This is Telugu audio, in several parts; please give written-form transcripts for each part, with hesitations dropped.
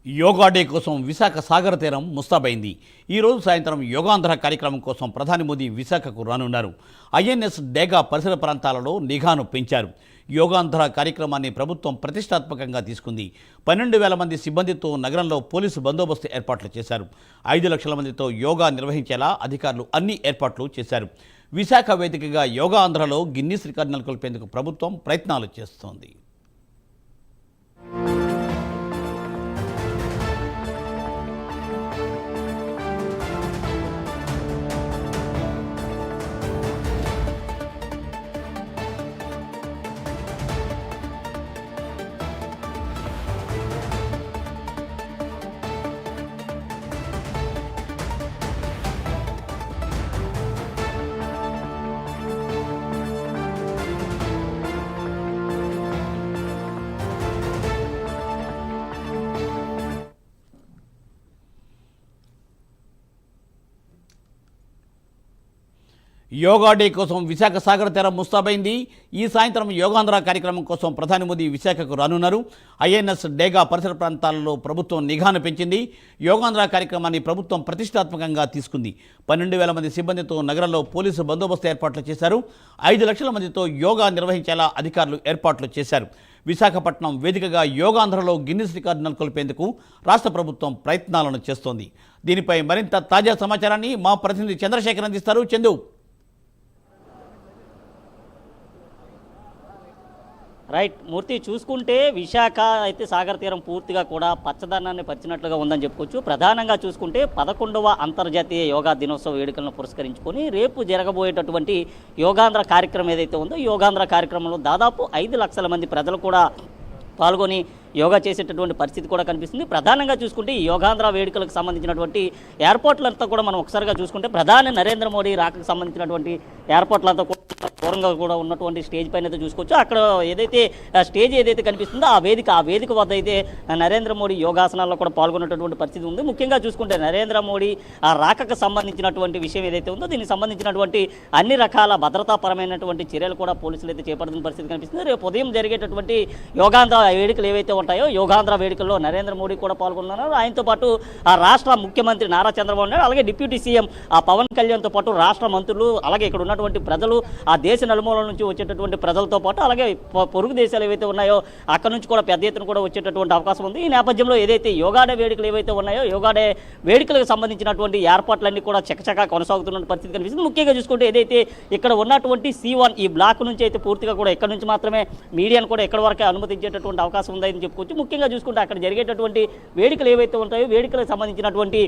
యోగా డే కోసం విశాఖ సాగర తీరం ముస్తాబైంది. ఈరోజు సాయంత్రం యోగాంధ్ర కార్యక్రమం కోసం ప్రధాని మోదీ విశాఖకు రానున్నారు. ఐఎన్ఎస్ డేగా పరిసర ప్రాంతాలలో నిఘాను పెంచారు. యోగాంధ్ర కార్యక్రమాన్ని ప్రభుత్వం ప్రతిష్టాత్మకంగా తీసుకుంది. 12,000 మంది సిబ్బందితో నగరంలో పోలీసు బందోబస్తు ఏర్పాట్లు చేశారు. 5 లక్షల మందితో యోగా నిర్వహించేలా అధికారులు అన్ని ఏర్పాట్లు చేశారు. విశాఖ వేదికగా యోగాంధ్రలో గిన్నిస్ రికార్డు నెలకొల్పేందుకు ప్రభుత్వం ప్రయత్నాలు చేస్తోంది. యోగా డే కోసం విశాఖ సాగర తీరం ముస్తాబైంది. ఈ సాయంత్రం యోగాంధ్ర కార్యక్రమం కోసం ప్రధాని మోదీ విశాఖకు రానున్నారు. ఐఎన్ఎస్ డేగా పరిసర ప్రాంతాలలో ప్రభుత్వం నిఘాను పెంచింది. యోగాంధ్ర కార్యక్రమాన్ని ప్రభుత్వం ప్రతిష్టాత్మకంగా తీసుకుంది. 12,000 మంది సిబ్బందితో నగరంలో పోలీసు బందోబస్తు ఏర్పాట్లు చేశారు. 5 లక్షల మందితో యోగా నిర్వహించేలా అధికారులు ఏర్పాట్లు చేశారు. విశాఖపట్నం వేదికగా యోగాంధ్రలో గిన్నిస్ రికార్డు నెలకొల్పేందుకు రాష్ట్ర ప్రభుత్వం ప్రయత్నాలను చేస్తోంది. దీనిపై మరింత తాజా సమాచారాన్ని మా ప్రతినిధి చంద్రశేఖర్ అందిస్తారు. చందు. రైట్ మూర్తి, చూసుకుంటే విశాఖ అయితే సాగర తీరం పూర్తిగా కూడా పచ్చదనాన్ని పరిచినట్లుగా ఉందని చెప్పుకోవచ్చు. ప్రధానంగా చూసుకుంటే 11వ అంతర్జాతీయ యోగా దినోత్సవ వేడుకలను పురస్కరించుకొని రేపు జరగబోయేటటువంటి యోగాంధ్ర కార్యక్రమం ఏదైతే ఉందో యోగాంధ్ర కార్యక్రమంలో దాదాపు 5 లక్షల మంది ప్రజలు కూడా పాల్గొని యోగా చేసేటటువంటి పరిస్థితి కూడా కనిపిస్తుంది. ప్రధానంగా చూసుకుంటే ఈ యోగాంధ్ర వేడుకలకు సంబంధించినటువంటి ఏర్పాట్లంతా కూడా మనం ఒకసారిగా చూసుకుంటే ప్రధాని నరేంద్ర మోడీ రాకకు సంబంధించినటువంటి ఏర్పాట్లంతా కూడా దూరంగా కూడా ఉన్నటువంటి స్టేజ్ పైన అయితే చూసుకోవచ్చు. అక్కడ ఏదైతే స్టేజ్ ఏదైతే కనిపిస్తుందో ఆ వేదిక వద్ద అయితే నరేంద్ర మోడీ యోగాసనాల్లో కూడా పాల్గొన్నటువంటి పరిస్థితి ఉంది. ముఖ్యంగా చూసుకుంటే నరేంద్ర మోడీ ఆ రాకకు సంబంధించినటువంటి విషయం ఏదైతే ఉందో దీనికి సంబంధించినటువంటి అన్ని రకాల భద్రతాపరమైనటువంటి చర్యలు కూడా పోలీసులు అయితే చేపడుతున్న పరిస్థితి కనిపిస్తుంది. రేపు ఉదయం జరిగేటటువంటి యోగాంధ్ర వేడుకలు ఏవైతే ఉంటాయో యోగాంధ్ర వేడుకల్లో నరేంద్ర మోడీ కూడా పాల్గొన్నారు. ఆయనతో పాటు ఆ రాష్ట్ర ముఖ్యమంత్రి నారా చంద్రబాబు నాయుడు, అలాగే డిప్యూటీ సీఎం ఆ పవన్ కళ్యాణ్తో పాటు రాష్ట్ర మంత్రులు, అలాగే ఇక్కడ ఉన్నటువంటి ప్రజలు, ఆ దేశ నలుమూలల నుంచి వచ్చేటటువంటి ప్రజలతో పాటు అలాగే పొరుగు దేశాలు ఏవైతే ఉన్నాయో అక్కడ నుంచి కూడా పెద్ద ఎత్తున కూడా వచ్చేటటువంటి అవకాశం ఉంది. ఈ నేపథ్యంలో ఏదైతే యోగా డే వేడుకలు ఏవైతే ఉన్నాయో యోగా డే వేడుకలకు సంబంధించినటువంటి ఏర్పాట్లన్నీ కూడా చకచకా కొనసాగుతున్న పరిస్థితి కనిపిస్తుంది. ముఖ్యంగా చూసుకుంటే ఏదైతే ఇక్కడ ఉన్నటువంటి C1 ఈ బ్లాక్ నుంచి అయితే పూర్తిగా కూడా ఎక్కడి నుంచి మాత్రమే మీడియాను కూడా ఎక్కడి వరకే అనుమతించేటటువంటి అవకాశం ఉందని చెప్పుకోవచ్చు. ముఖ్యంగా చూసుకుంటే అక్కడ జరిగేటటువంటి వేడుకలు ఏవైతే ఉంటాయో వేడుకలకు సంబంధించినటువంటి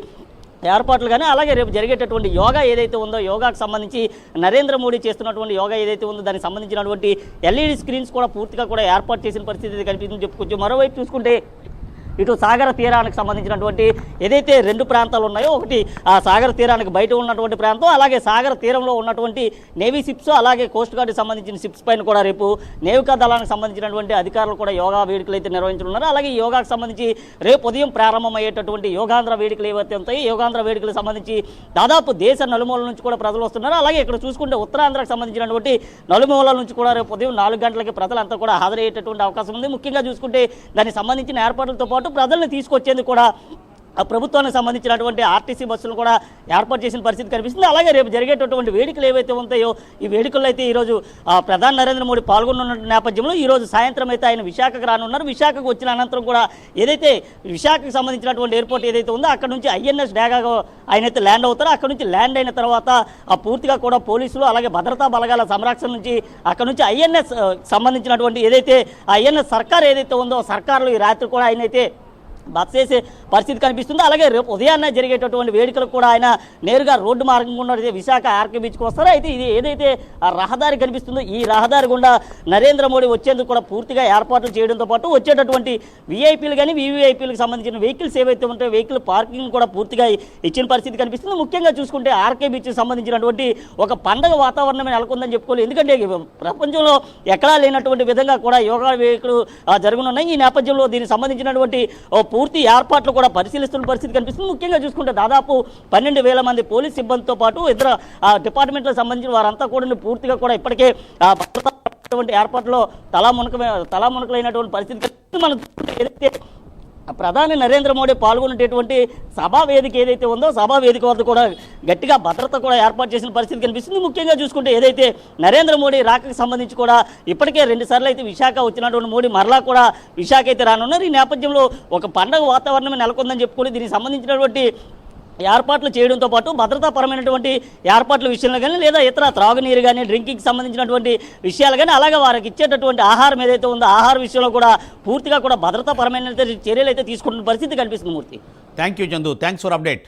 ఏర్పాట్లు కానీ అలాగే రేపు జరిగేటటువంటి యోగా ఏదైతే ఉందో యోగాకు సంబంధించి నరేంద్ర మోడీ చేస్తున్నటువంటి యోగా ఏదైతే ఉందో దానికి సంబంధించినటువంటి LED స్క్రీన్స్ కూడా పూర్తిగా కూడా ఏర్పాటు చేసిన పరిస్థితి కనిపిస్తుందని చెప్పుకోవచ్చు. మరోవైపు చూసుకుంటే ఇటు సాగర తీరానికి సంబంధించినటువంటి ఏదైతే 2 ప్రాంతాలు ఉన్నాయో, ఒకటి ఆ సాగర తీరానికి బయట ఉన్నటువంటి ప్రాంతం, అలాగే సాగర తీరంలో ఉన్నటువంటి నేవీ షిప్స్, అలాగే కోస్ట్ గార్డ్కి సంబంధించిన షిప్స్ పైన కూడా రేపు నేవికా దళానికి సంబంధించినటువంటి అధికారులు కూడా యోగా వేడుకలు అయితే నిర్వహించనున్నారు. అలాగే యోగాకు సంబంధించి రేపు ఉదయం ప్రారంభమయ్యేటటువంటి యోగాంధ్ర వేడుకలు ఏవైతే ఉంటాయి యోగాంధ్ర వేడుకలకు సంబంధించి దాదాపు దేశ నలుమూలల నుంచి కూడా ప్రజలు వస్తున్నారు. అలాగే ఇక్కడ చూసుకుంటే ఉత్తరాంధ్రకు సంబంధించినటువంటి నలుమూలల నుంచి కూడా రేపు ఉదయం 4 గంటలకి ప్రజలంతా కూడా హాజరయ్యేటటువంటి అవకాశం ఉంది. ముఖ్యంగా చూసుకుంటే దానికి సంబంధించిన ఏర్పాట్లతో పాటు ప్రజల్ని తీసుకొచ్చేందుకు కూడా ప్రభుత్వానికి సంబంధించినటువంటి ఆర్టీసీ బస్సులు కూడా ఏర్పాటు చేసిన పరిస్థితి కనిపిస్తుంది. అలాగే రేపు జరిగేటటువంటి వేడుకలు ఏవైతే ఉంటాయో ఈ వేడుకల్లో అయితే ఈరోజు ప్రధాని నరేంద్ర మోడీ పాల్గొన్న నేపథ్యంలో ఈరోజు సాయంత్రం అయితే ఆయన విశాఖకు రానున్నారు. విశాఖకు వచ్చిన అనంతరం కూడా ఏదైతే విశాఖకు సంబంధించినటువంటి ఎయిర్పోర్ట్ ఏదైతే ఉందో అక్కడ నుంచి ఐఎన్ఎస్ డేగాగా ఆయన అయితే ల్యాండ్ అవుతారో అక్కడ నుంచి ల్యాండ్ అయిన తర్వాత పూర్తిగా కూడా పోలీసులు అలాగే భద్రతా బలగాల సంరక్షణ నుంచి అక్కడ నుంచి ఐఎన్ఎస్ సంబంధించినటువంటి ఏదైతే ఐఎన్ఎస్ సర్కార్ ఏదైతే ఉందో సర్కారులో ఈ రాత్రి కూడా ఆయన అయితే బస చేసే పరిస్థితి కనిపిస్తుంది. అలాగే రేపు ఉదయాన్నే జరిగేటటువంటి వేడుకలకు కూడా ఆయన నేరుగా రోడ్డు మార్గం గుండా విశాఖ ఆర్కే బీచ్కి వస్తారు. అయితే ఇది ఏదైతే ఆ రహదారి కనిపిస్తుందో ఈ రహదారి గుండా నరేంద్ర మోడీ వచ్చేందుకు కూడా పూర్తిగా ఏర్పాట్లు చేయడంతో పాటు వచ్చేటటువంటి విఐపీలు కానీ వివిఐపీలకు సంబంధించిన వెహికల్స్ ఏవైతే ఉంటాయో వెహికల్ పార్కింగ్ కూడా పూర్తిగా ఇచ్చిన పరిస్థితి కనిపిస్తుంది. ముఖ్యంగా చూసుకుంటే ఆర్కే బీచ్కి సంబంధించినటువంటి ఒక పండగ వాతావరణమే నెలకొందని చెప్పుకోవాలి. ఎందుకంటే ప్రపంచంలో ఎక్కడా లేనటువంటి విధంగా కూడా యోగా వేడుకలు జరగనున్నాయి. ఈ నేపథ్యంలో దీనికి సంబంధించినటువంటి పూర్తి ఏర్పాట్లు కూడా పరిశీలిస్తున్న పరిస్థితి కనిపిస్తుంది. ముఖ్యంగా చూసుకుంటే దాదాపు 12,000 మంది పోలీస్ సిబ్బందితో పాటు ఇతర డిపార్ట్మెంట్లకు సంబంధించిన వారంతా కూడా పూర్తిగా కూడా ఇప్పటికే ఏర్పాట్లో తలామునకలైనటువంటి పరిస్థితి మనం ఏదైతే ప్రధాని నరేంద్ర మోడీ పాల్గొనేటటువంటి సభా వేదిక ఏదైతే ఉందో సభా వేదిక వద్ద కూడా గట్టిగా భద్రత కూడా ఏర్పాటు చేసిన పరిస్థితి కనిపిస్తుంది. ముఖ్యంగా చూసుకుంటే ఏదైతే నరేంద్ర మోడీ రాకకి సంబంధించి కూడా ఇప్పటికే 2 సార్లు అయితే విశాఖ వచ్చినటువంటి మోడీ మరలా కూడా విశాఖ అయితే రానున్నారు. ఈ నేపథ్యంలో ఒక పండగ వాతావరణం నెలకొందని చెప్పుకొని దీనికి సంబంధించినటువంటి ఏర్పాట్లు చేయడంతో పాటు భద్రతాపరమైనటువంటి ఏర్పాట్ల విషయంలో కానీ లేదా ఇతర త్రాగునీరు కానీ డ్రింకింగ్కి సంబంధించినటువంటి విషయాలు కానీ అలాగే వారికి ఇచ్చేటటువంటి ఆహారం ఏదైతే ఉందో ఆహార విషయంలో కూడా పూర్తిగా కూడా భద్రతాపరమైన చర్యలు అయితే తీసుకుంటున్న పరిస్థితి కనిపిస్తుంది. Murthy, thank you Chandu, thanks for update.